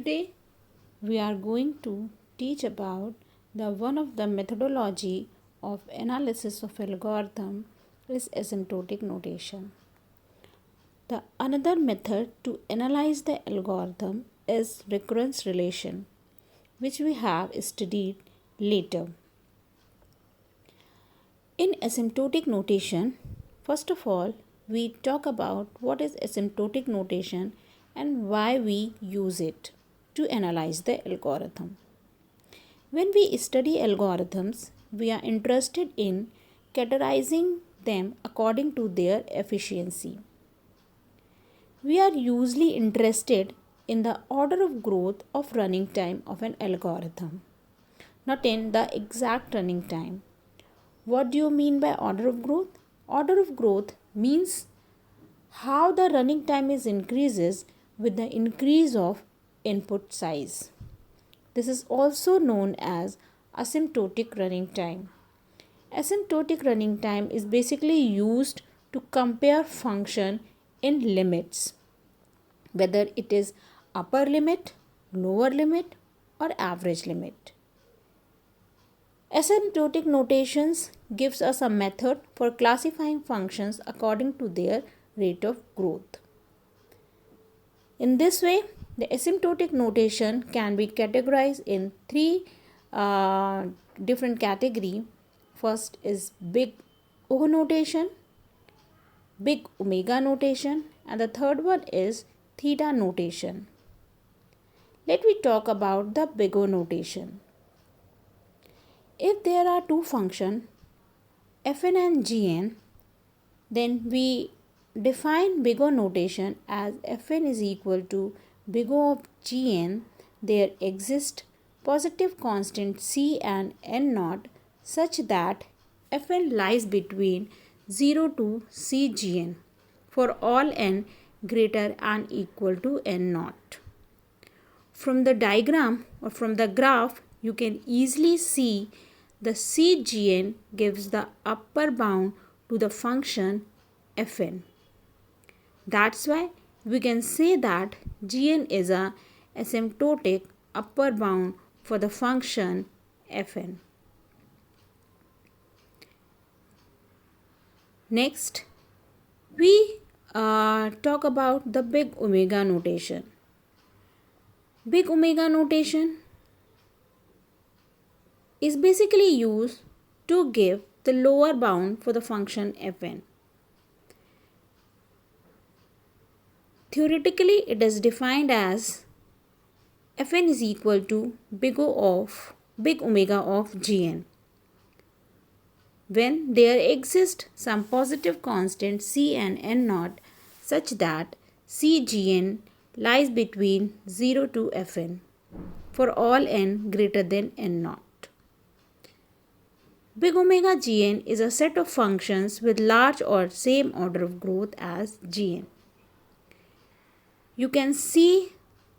Today we are going to teach about the one of the methodology of analysis of algorithm is asymptotic notation. The another method to analyze the algorithm is recurrence relation, which we have studied later. In asymptotic notation, first of all, we talk about what is asymptotic notation and why we use it to analyze the algorithm. When we study algorithms, we are interested in categorizing them according to their efficiency. We are usually interested in the order of growth of running time of an algorithm, not in the exact running time. What do you mean by order of growth? Order of growth means how the running time is increases with the increase of input size. This is also known as asymptotic running time. Asymptotic running time is basically used to compare function in limits, whether it is upper limit, lower limit, or average limit. Asymptotic notations gives us a method for classifying functions according to their rate of growth. In this way, the asymptotic notation can be categorized in three different categories. First is big O notation, big omega notation, and the third one is theta notation. Let me talk about the big O notation. If there are two functions fn and gn, then we define big O notation as fn is equal to big O of gn. There exist positive constant c and n naught such that fn lies between 0 to cgn for all n greater and equal to n naught. From the diagram or from the graph, you can easily see the cgn gives the upper bound to the function fn. That's why we can say that gn is a asymptotic upper bound for the function fn. Next, we talk about the big omega notation. Big omega notation is basically used to give the lower bound for the function fn. Theoretically, it is defined as fn is equal to big omega of gn. When there exists some positive constant c and n naught such that cgn lies between 0 to fn for all n greater than n naught. Big omega gn is a set of functions with large or same order of growth as gn. You can see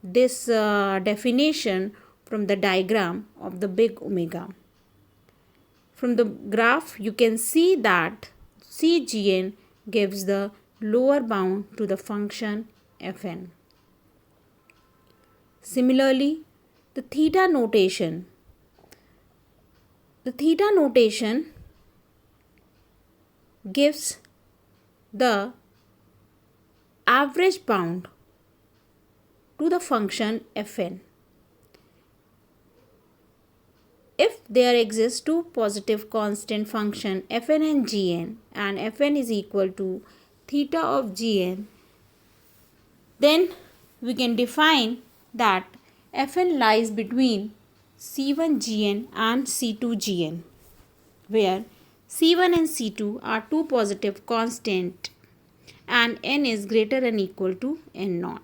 this definition from the diagram of the big omega. From the graph, you can see that cgn gives the lower bound to the function fn. Similarly, the theta notation. The theta notation gives the average bound to the function fn. If there exists two positive constant function fn and gn and fn is equal to theta of gn, then we can define that fn lies between c1gn and c2gn, where c1 and c2 are two positive constant and n is greater than equal to n naught.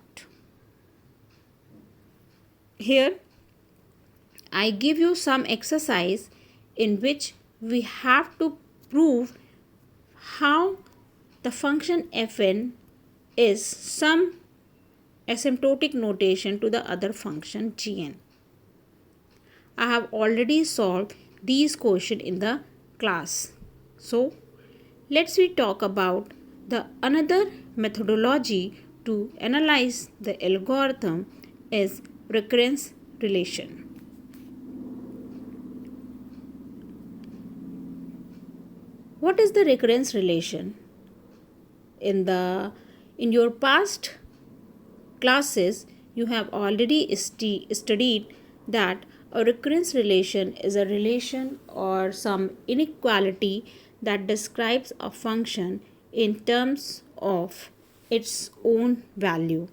Here I give you some exercise in which we have to prove how the function fn is some asymptotic notation to the other function gn. I have already solved these questions in the class. So let's we talk about the another methodology to analyze the algorithm is recurrence relation. What is the recurrence relation? In your past classes, you have already studied that a recurrence relation is a relation or some inequality that describes a function in terms of its own value.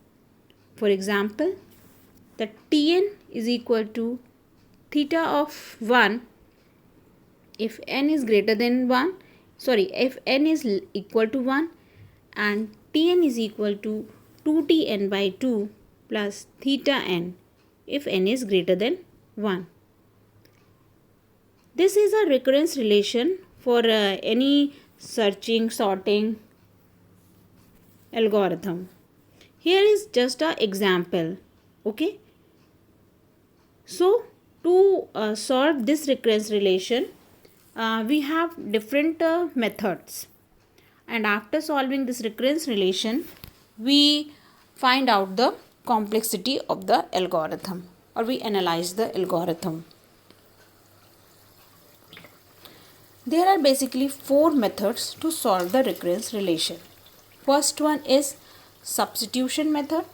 For example, the Tn is equal to theta of 1 if n is greater than 1, if n is equal to 1, and Tn is equal to 2Tn by 2 plus theta n if n is greater than 1. This is a recurrence relation for any sorting algorithm. Here is just an example. Okay. So to solve this recurrence relation, we have different methods, and after solving this recurrence relation, we find out the complexity of the algorithm, or we analyze the algorithm. There are basically 4 methods to solve the recurrence relation. First one is substitution method.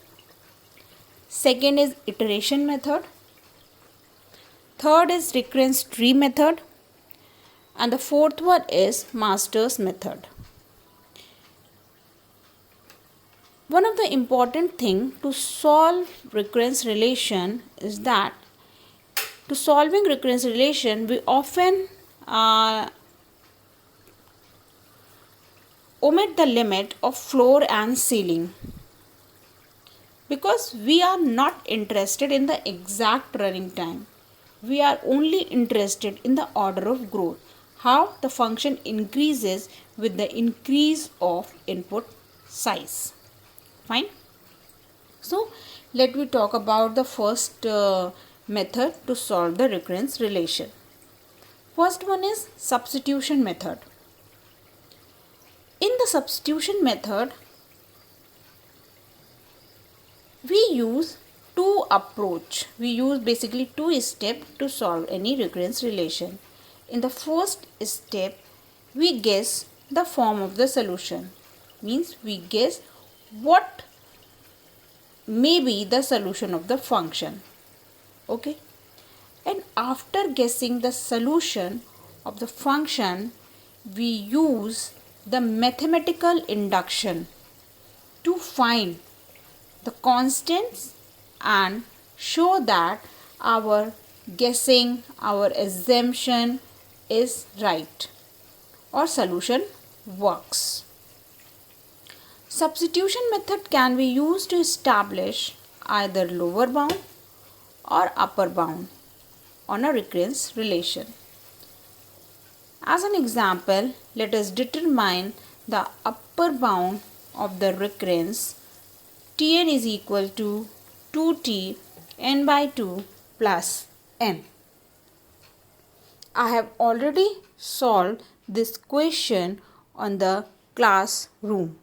Second is iteration method. Third is recurrence tree method. And the fourth one is master's method. One of the important thing to solve recurrence relation is that to solving recurrence relation, we often omit the limit of floor and ceiling, because we are not interested in the exact running time. We are only interested in the order of growth, how the function increases with the increase of input size. Fine. So let me talk about the first method to solve the recurrence relation. First one is substitution method. In the substitution method, we use two approach. We use basically two steps to solve any recurrence relation. In the first step, we guess the form of the solution. Means we guess what may be the solution of the function. Okay. And after guessing the solution of the function, we use the mathematical induction to find the constants and show that our guessing, our assumption is right or solution works. Substitution method can be used to establish either lower bound or upper bound on a recurrence relation. As an example, let us determine the upper bound of the recurrence. Tn is equal to 2t n by 2 plus n. I have already solved this question on the classroom.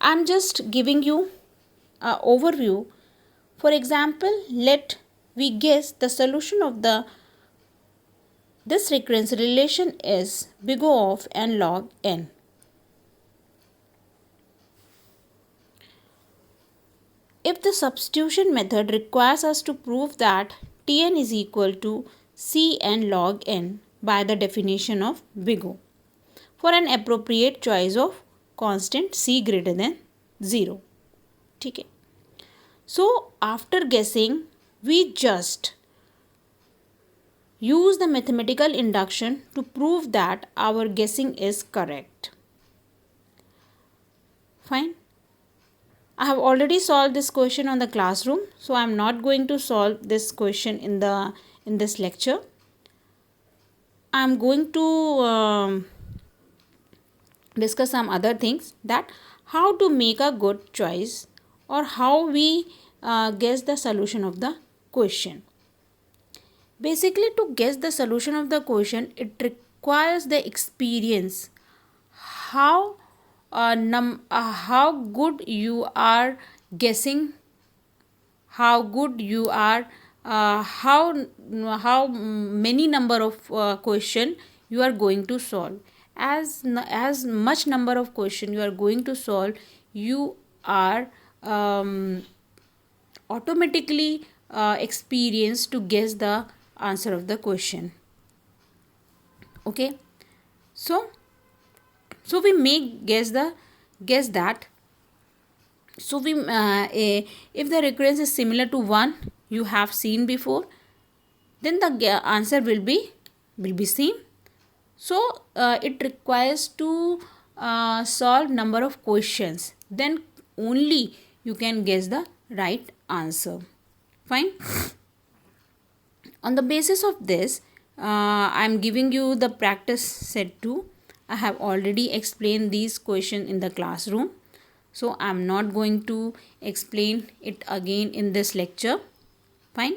I am just giving you an overview. For example, let we guess the solution of this recurrence relation is big O of n log n. If the substitution method requires us to prove that Tn is equal to Cn log n by the definition of big O for an appropriate choice of constant C greater than 0. Okay. So after guessing, we just use the mathematical induction to prove that our guessing is correct. Fine. I have already solved this question on the classroom, so I am not going to solve this question in this lecture. I am going to discuss some other things, that how to make a good choice or how we guess the solution of the question. Basically, to guess the solution of the question, it requires the experience how how good you are guessing, how good you are, how many number of question you are going to solve. As much number of question you are going to solve, you are automatically experienced to guess the answer of the question. Okay, so we may guess that. So if the recurrence is similar to one you have seen before, then the answer will be same. So it requires to solve number of questions, then only you can guess the right answer. Fine. On the basis of this, I am giving you the practice set 2. I have already explained these questions in the classroom, so I am not going to explain it again in this lecture. Fine.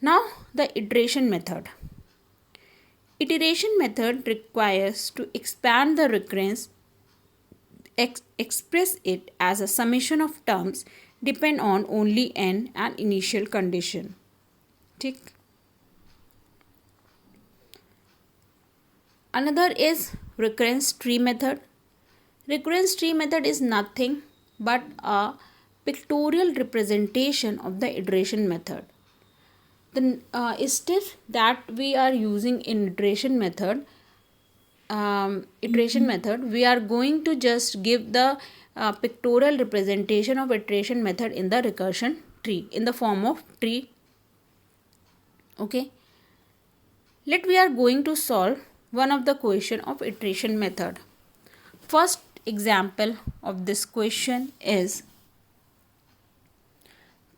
Now the iteration method. Iteration method requires to expand the recurrence, express it as a summation of terms depend on only n and initial condition. Tick. Another is recurrence tree method. Recurrence tree method is nothing but a pictorial representation of the iteration method. The step that we are using in iteration method, we are going to just give the pictorial representation of iteration method in the recursion tree in the form of tree. Okay, we are going to solve one of the question of iteration method. First example of this question is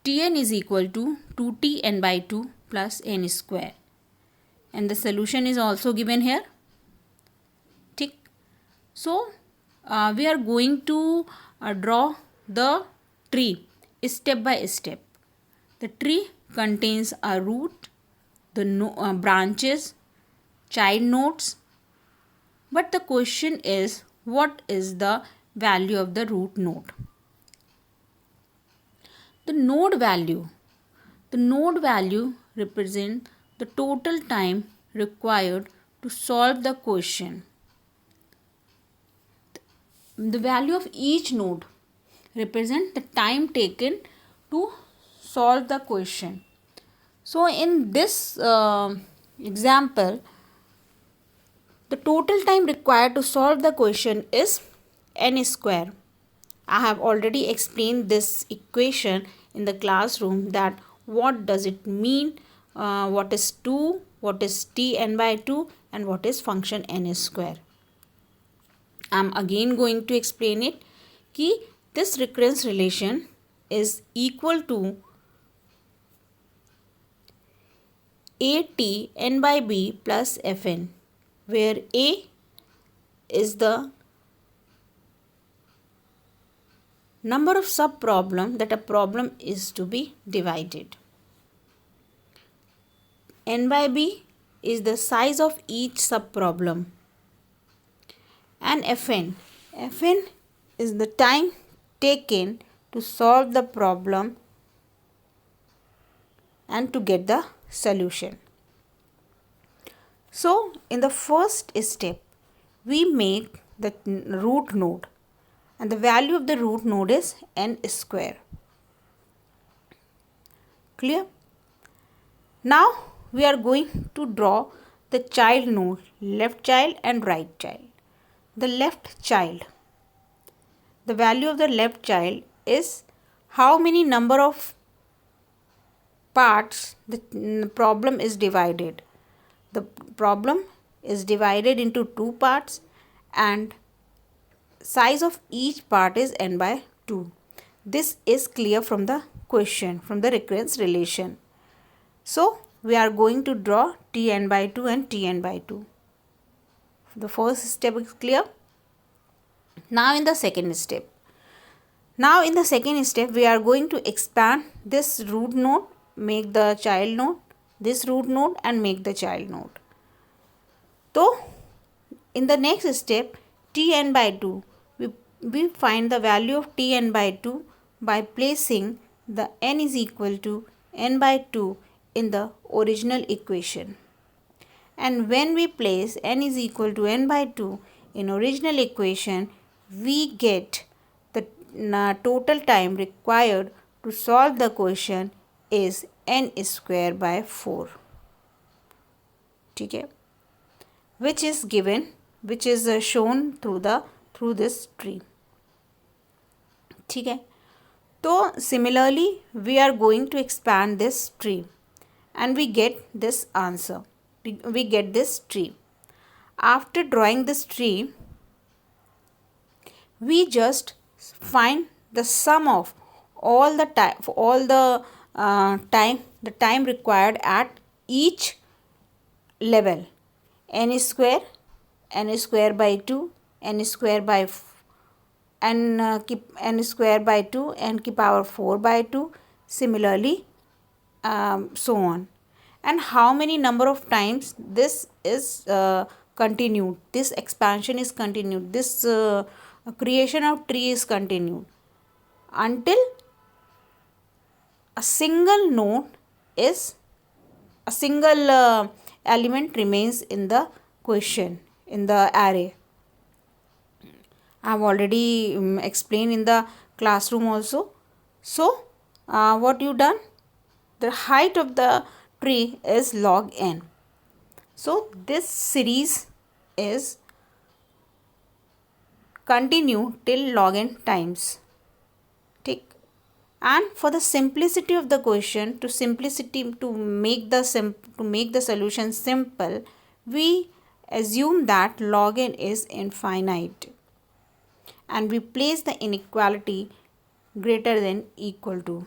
Tn is equal to 2tn by 2 plus n square, and the solution is also given here. Tick. So we are going to draw the tree step by step. The tree contains a root, the branches, child nodes, but the question is what is the value of the root node. The node value represents the total time required to solve the question. The value of each node represents the time taken to solve the question. So in this example, the total time required to solve the question is n square. I have already explained this equation in the classroom, that what does it mean, what is 2, what is tn by 2, and what is function n square. I am again going to explain it. This recurrence relation is equal to at n by b plus fn, where a is the number of sub-problem that a problem is to be divided. N by b is the size of each sub-problem. And Fn is the time taken to solve the problem and to get the solution. So in the first step, we make the root node, and the value of the root node is n square. Clear? Now we are going to draw the child node, left child and right child. The left child, the value of the left child is how many number of parts the problem is divided. The problem is divided into 2 parts, and size of each part is n by 2. This is clear from the question, from the recurrence relation. So we are going to draw tn by 2 and tn by 2. The first step is clear. Now in the second step, we are going to expand this root node, make the child node, this root node and make the child node. So in the next step, Tn by 2. We find the value of Tn by 2 by placing the n is equal to n by 2 in the original equation. And when we place n is equal to n by 2 in original equation, we get the total time required to solve the question is n square by 4. Okay, which is given, which is shown through this tree. Okay, so similarly we are going to expand this tree and we get this answer. We get this tree. After drawing this tree, we just find the sum of all the time required at each level. N square by 2, n square by keep n square by 2, n की power 4 by 2, similarly so on. And how many number of times this is continued, this expansion is continued, this creation of tree is continued until a single node is a single element remains in the question, in the array. I have already explained in the classroom also. So what you done? The height of the tree is log n. So this series is continue till log n times. Take. And for the simplicity of the question, to make the solution simple, we assume that log n is infinite, and we place the inequality greater than equal to.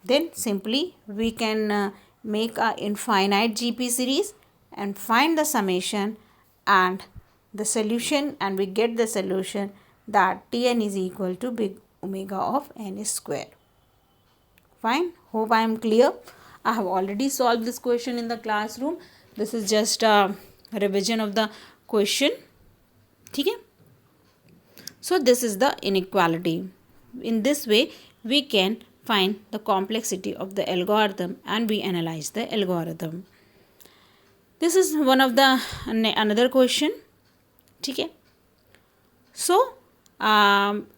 Then simply we can make a infinite GP series and find the summation and the solution, and we get the solution that Tn is equal to big omega of n square. Fine. Hope I am clear. I have already solved this question in the classroom. This is just a revision of the question. Okay. So this is the inequality. In this way we can find the complexity of the algorithm and we analyze the algorithm. This is one of the another question. Okay. So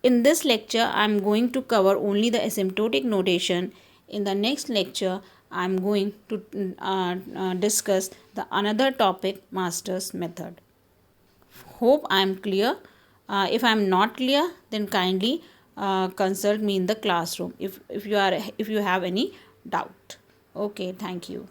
in this lecture I am going to cover only the asymptotic notation. In the next lecture I am going to discuss the another topic, master's method. Hope I am clear. If I am not clear, then kindly consult me in the classroom if you have any doubt. Okay, thank you.